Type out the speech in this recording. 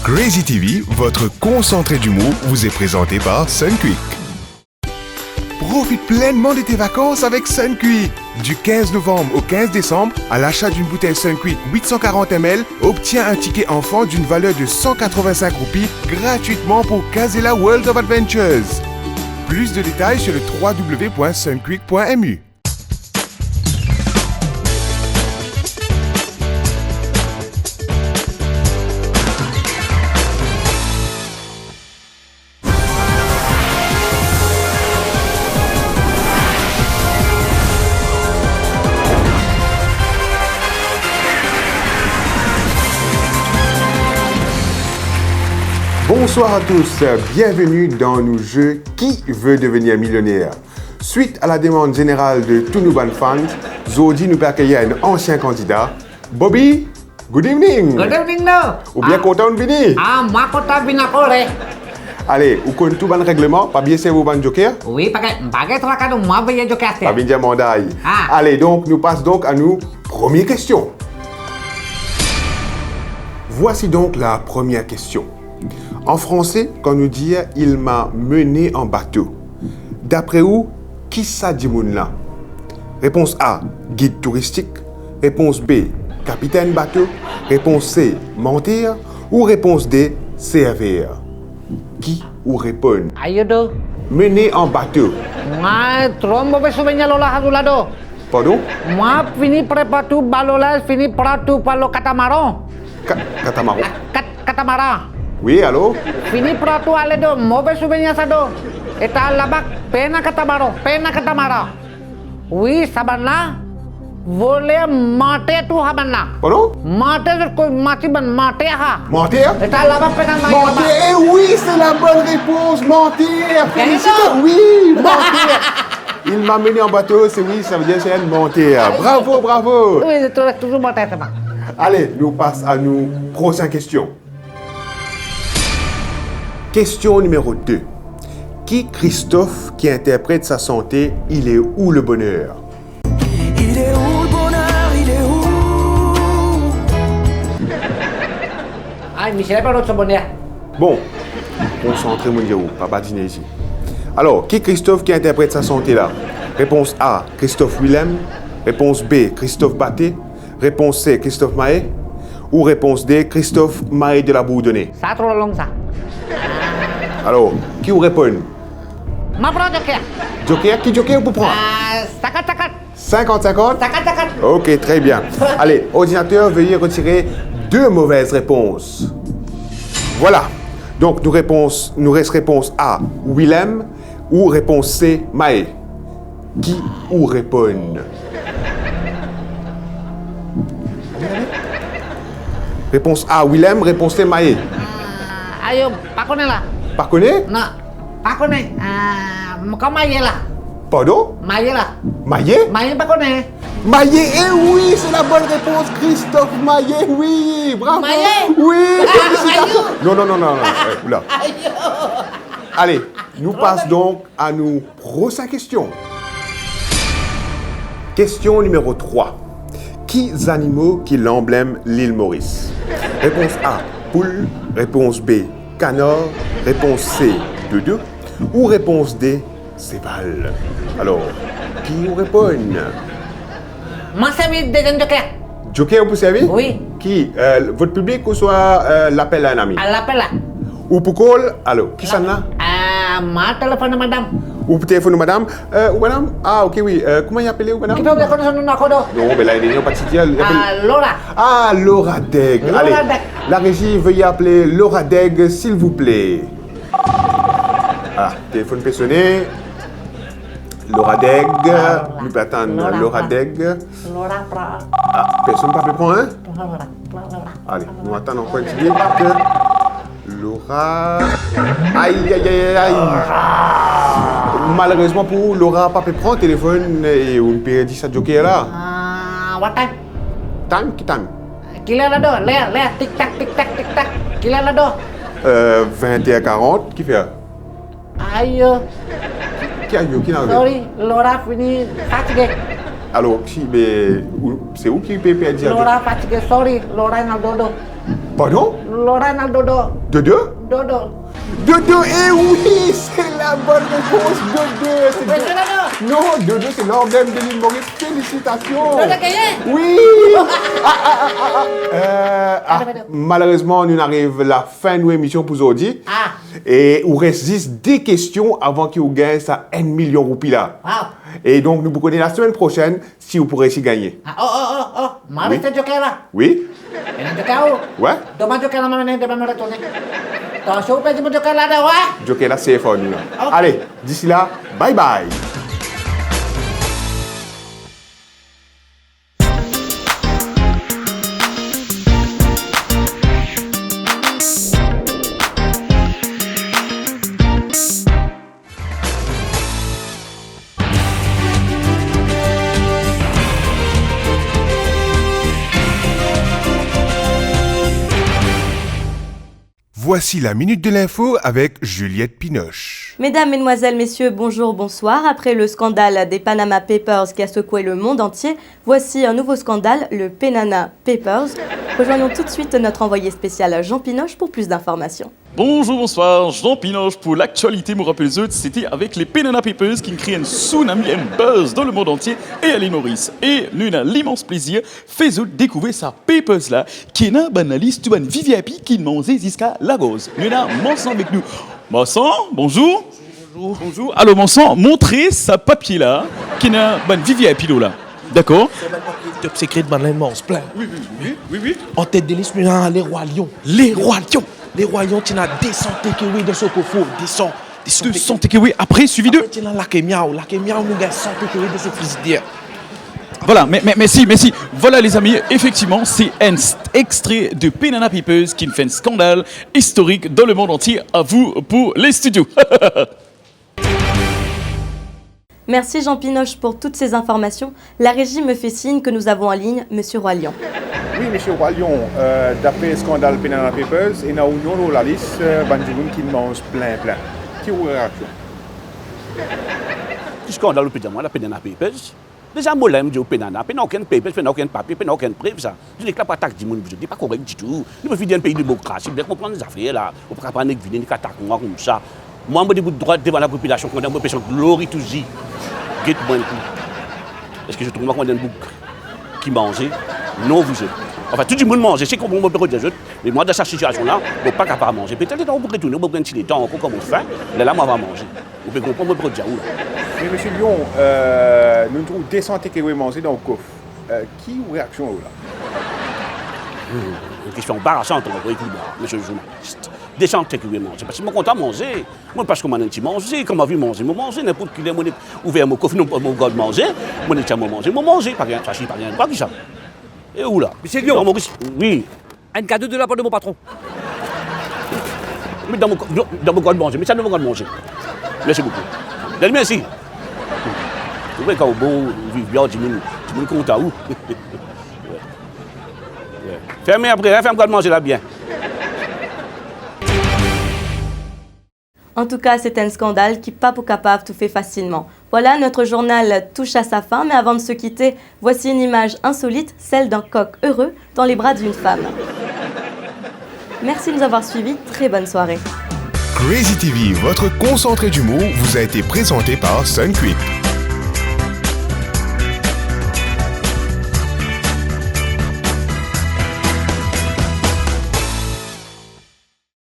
Crazy TV, votre concentré d'humour, vous est présenté par Sunquick. Profite pleinement de tes vacances avec Sunquick. Du 15 novembre au 15 décembre, à l'achat d'une bouteille Sunquick 840 ml, obtiens un ticket enfant d'une valeur de 185 roupies gratuitement pour Casella World of Adventures. Plus de détails sur le www.sunquick.mu. Bonsoir à tous, bienvenue dans nos jeux Qui veut devenir millionnaire? Suite à la demande générale de tous nos bonnes fans, Zodi nous accueillir un ancien candidat. Bobby, good evening! Good evening, no. Ou bien content de venir? Moi content de venir encore, eh. Allez, vous connaissez tout le règlement, pas bien servir au joker? Oui, pakai trakado, moi veille joker. Pas bien mandat. Ah. Allez, donc nous passons donc à nos premières questions. Voici donc la première question. En français, quand nous dit « il m'a mené en bateau », d'après où, qui ça dit moun là? Réponse A, guide touristique. Réponse B, capitaine bateau. Réponse C, mentir. Ou réponse D, servir. Qui ou répond? Ayo do. Mené en bateau. Moi, trombo be subenya lola hadulado. Pardon? Moi fini prepatu balola fini pratu palo catamaran. Catamaran. Catamaran. Oui, allô? Fini pratu aledo, mobe subenya sado. Eta labak pena catamaran. Oui, sabanla. Vole mate tu habanla. Pardon? Mate koi mati ban mate ha. Mentir? Eta labak pena mai. Mentir, eh oui, c'est la bonne réponse, mentir. Félicitations, oui, mentir. Il m'a mené en bateau, c'est oui, ça veut dire c'est mentir. Bravo, bravo. Oui, c'est toujours mate sama. Allez, nous passons à nos prochaines questions. Question numéro 2. Qui Christophe qui interprète sa santé, il est où le bonheur? Il est où le bonheur? Il est où? Michel pas notre bonheur. Bon, concentrez mon Dieu, pas badiner ici. Alors, qui Christophe qui interprète sa santé là? Réponse A, Christophe Willem. Réponse B, Christophe Batté. Réponse C, Christophe Maé. Ou réponse D, Christophe Maé de la Bourdonnais. Ça trop long ça. Alors, qui vous répond? Ma pro joker. Joker? Qui joker vous prend? Takat. 50-50? Ok, très bien. Allez, ordinateur, veuillez retirer 2 mauvaises réponses. Voilà. Donc, nous reste réponse A, Willem, ou réponse C, Maé. Qui ou répond? Réponse A, Willem, réponse C, Maé. Ayo, pas connais là. Pas connaît? Non, pas connais. Kau maye là. Pardon? Maye là. Maillet? Maye pas connais. Maillet, eh oui, c'est la bonne réponse, Christophe Maillet, oui, bravo. Maillet? Oui, Ah, félicitations. aïe. Non, oula. Allez, nous passons donc à nos prochaines questions. Question numéro 3. Qui animaux qui l'emblème l'île Maurice? Réponse A, poule. Réponse B, canard. Réponse C, dodo. Ou réponse D, séval. Alors, qui vous répond? Moi servi deuxième joker. Joker, vous savez? Oui. Qui? Votre public ou soit l'appel à un ami? À l'appel là. Ou pour call? Allô, qui ça là? Ma téléphone madame. Ou pour téléphone, madame? Ou madame? Ah, ok, oui. Comment y appelez-vous, madame? Kita udah kono sono nakodo. Non, mais là, il n'y a pas de site. Laura. Ah, Laura Deg. Laura Allez, Deg. la régie, veuillez appeler Laura Deg, s'il vous plaît. Ah, téléphone peut sonner. Laura Deg. Nous peut attendre Laura Deg. Laura pra. Ah, personne ne peut prendre, hein? Laura. Allez, nous attendons encore un petit peu. Laura. Aïe. Malheureusement pour vous, Laura n'a pas pu prendre le téléphone et on peut dire ça joker là. What time? Qui time? Kila là do. Lea. Tic tac. Kila là do. 21h40. Qui fait? Ayo. Qui a eu? Qui n'a pas? Sorry, Laura fini fatigué. Alors, c'est où qui peut dire? Laura fatigué. Sorry, Laura nal dodo. Pardon? Lorena Dodo. Dodo? Dodo. Dodo, eh oui, c'est la bonne réponse, Dodo. C'est Oui, c'est Dodo. Non, Dodo, c'est l'organe de l'île Maurice. Félicitations. Dodo Kayé. Oui. Malheureusement, nous arrivons à la fin de l'émission pour aujourd'hui. Ah. Et il reste juste des questions avant qu'il gagne ça 1 million de roupies là. Ah. Et donc, nous vous connaissons la semaine prochaine si vous pourrez s'y gagner. Oh. Mari te joker lah. Oui? Ini joker. Ouais? Doma joker lah mana ni dia mana retourner. Tahu siapa je joker lah dah wah. Joker là, c'est fort, nous. Là. Ok. Allez, d'ici là, bye bye. Voici la Minute de l'Info avec Juliette Pinoche. Mesdames, Mesdemoiselles, Messieurs, bonjour, bonsoir. Après le scandale des Panama Papers qui a secoué le monde entier, voici un nouveau scandale, le Penana Papers. Rejoignons tout de suite notre envoyé spécial Jean Pinoche pour plus d'informations. Bonjour, bonsoir, Jean Pinoche pour l'actualité. Vous rappelez, c'était avec les Penana Papers qui créent un tsunami, un buzz dans le monde entier et à l'île Maurice. Et nous avons l'immense plaisir de découvrir sa Papers là, qui est un analyste, un VIP qui mange jusqu'à Lagos. Nous avons Mansan avec nous. Mansan, bonjour. Bonjour. Alors Mansan, montrez sa papier là, qui est un VIP là. D'accord? Top secret de Madeleine Mons, plein. Oui. En tête de liste, nous avons les rois lions. Les rois lions. Les rois lions, tu as 200 takeaway dans ce coffre. 200 takeaway. Après, suivi de... Tu as la Kemiao. La Kemiao, nous avons 100 takeaway dans ce frigidaire. Voilà, merci. Voilà les amis, effectivement, c'est un extrait de Penana Papers qui fait un scandale historique dans le monde entier. À vous pour les studios. Merci Jean Pinoche pour toutes ces informations. La régie me fait signe que nous avons en ligne Monsieur Roilion. Oui, monsieur Roilion, d'après le scandale Penana Papers, il y a une autre la liste, Banjoun qui mange plein. Qui est la réaction? Le scandale la Penana Papers. Déjà, moi, je dis au Penana, il n'y a aucun papier, il n'y a aucun papier, il n'y a aucun preuve. Je dis que la attaque du monde, je dis pas correct du tout. Nous ne vivons un pays de démocratie, nous devons prendre des affaires là, on ne peut pas prendre des attaques comme ça. Moi, je dis droit devant la population, quand on a une population glory to J. Est-ce que je trouve qu'on a un bouc qui mangeait? Non, vous êtes. Enfin, tout le monde mange, c'est comme on peut dire, mais moi, dans cette situation-là, on ne peut pas capable manger. Peut-être qu'on peut retourner, on peut prendre les temps, comme on fait, là, moi, on va manger. On peut comprendre, on peut dire où là. Mais monsieur Lyon, nous trouvons 200 takeaway mangés dans le coffre. Qui est la réaction là? Une question embarrassante, monsieur le journaliste. Des gens qui mangent. Parce que je suis content de manger. Moi, parce que je suis mangé, comme je manger, je mange. N'importe qui est ouvert mon coffre, non pas mon gars de manger. Moi, je manger, je mange. Pas rien, ça chie, pas rien. Pas qui ça. Et où là? Monsieur Lyon. Oui. Un cadeau de la part de mon patron. Mais dans mon gars de manger. Mais ça, dans mon gars de manger. Merci beaucoup. Merci. Vous voyez quand bon, vivre, tu me comptes à où? Fermez après, ferme quand de manger là bien. En tout cas, c'est un scandale qui pas pour capable tout fait facilement. Voilà, notre journal touche à sa fin, mais avant de se quitter, voici une image insolite, celle d'un coq heureux dans les bras d'une femme. Merci de nous avoir suivis, très bonne soirée. Crazy TV, votre concentré d'humour, vous a été présenté par Sunquick.